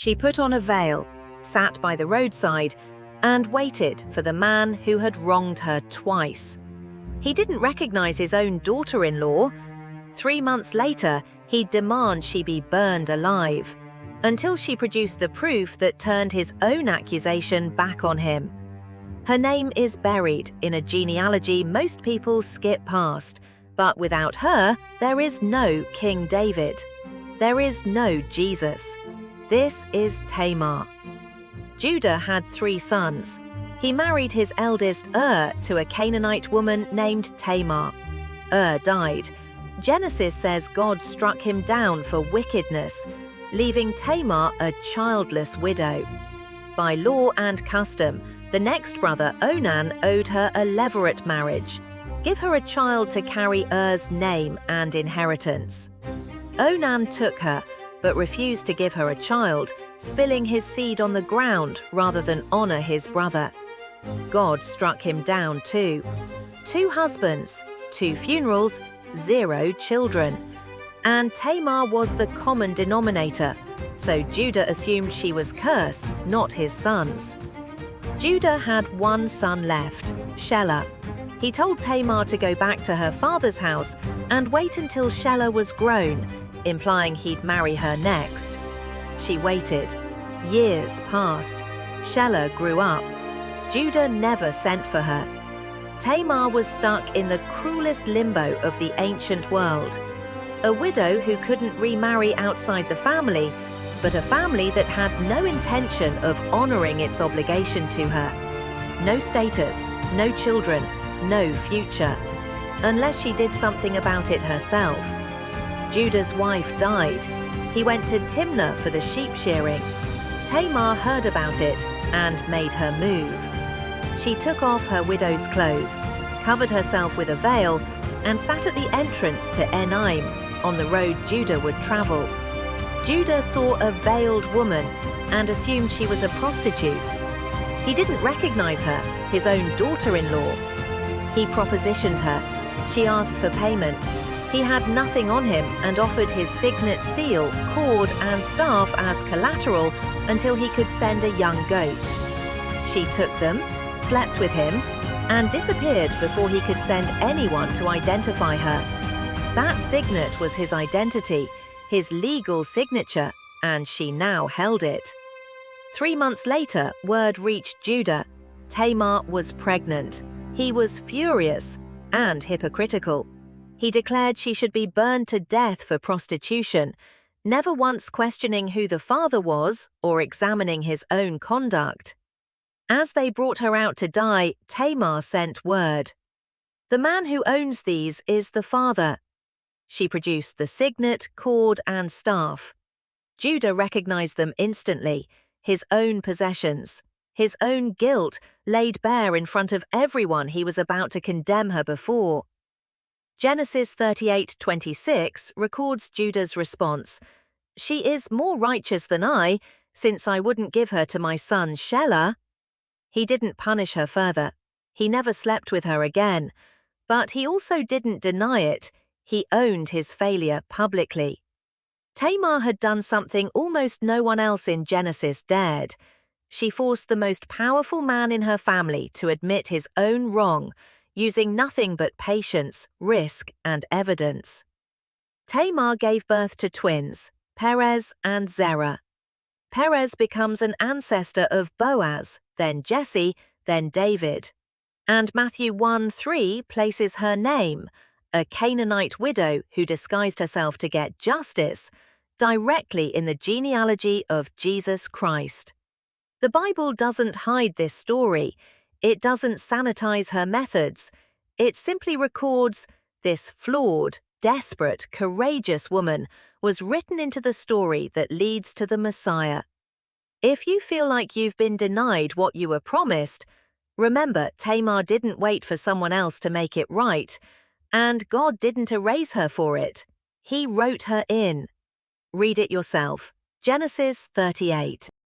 She put on a veil, sat by the roadside, and waited for the man who had wronged her twice. He didn't recognize his own daughter-in-law. 3 months later, he'd demand she be burned alive, until she produced the proof that turned his own accusation back on him. Her name is buried in a genealogy most people skip past, but without her, there is no King David. There is no Jesus. This is Tamar. Judah had 3 sons. He married his eldest to a Canaanite woman named Tamar. Died. Genesis says God struck him down for wickedness, leaving Tamar a childless widow. By law and custom, the next brother, Onan, owed her a levirate marriage. Give her a child to carry name and inheritance. Onan took her, but refused to give her a child, spilling his seed on the ground rather than honor his brother. God struck him down too. 2 husbands, 2 funerals, 0 children. And Tamar was the common denominator, so Judah assumed she was cursed, not his sons. Judah had 1 son left, Shelah. He told Tamar to go back to her father's house and wait until Shelah was grown, implying he'd marry her next. She waited. Years passed. Shelah grew up. Judah never sent for her. Tamar was stuck in the cruelest limbo of the ancient world. A widow who couldn't remarry outside the family, but a family that had no intention of honoring its obligation to her. No status, no children, no future. Unless she did something about it herself. Judah's wife died. He went to Timnah for the sheep shearing. Tamar heard about it and made her move. She took off her widow's clothes, covered herself with a veil, and sat at the entrance to Enaim, on the road Judah would travel. Judah saw a veiled woman and assumed she was a prostitute. He didn't recognize her, his own daughter-in-law. He propositioned her. She asked for payment. He had nothing on him and offered his signet seal, cord, and staff as collateral until he could send a young goat. She took them, slept with him, and disappeared before he could send anyone to identify her. That signet was his identity, his legal signature, and she now held it. 3 months later, word reached Judah. Tamar was pregnant. He was furious and hypocritical. He declared she should be burned to death for prostitution, never once questioning who the father was or examining his own conduct. As they brought her out to die, Tamar sent word. The man who owns these is the father. She produced the signet, cord, and staff. Judah recognized them instantly, his own possessions, his own guilt laid bare in front of everyone he was about to condemn her before. Genesis 38:26 records Judah's response. She is more righteous than I, since I wouldn't give her to my son Shelah. He didn't punish her further. He never slept with her again. But he also didn't deny it. He owned his failure publicly. Tamar had done something almost no one else in Genesis dared. She forced the most powerful man in her family to admit his own wrong, using nothing but patience, risk, and evidence. Tamar gave birth to twins, Perez and Zerah. Perez becomes an ancestor of Boaz, then Jesse, then David. And Matthew 1:3 places her name, a Canaanite widow who disguised herself to get justice, directly in the genealogy of Jesus Christ. The Bible doesn't hide this story. It doesn't sanitize her methods. It simply records this flawed, desperate, courageous woman was written into the story that leads to the Messiah. If you feel like you've been denied what you were promised, remember Tamar didn't wait for someone else to make it right, and God didn't erase her for it. He wrote her in. Read it yourself. Genesis 38.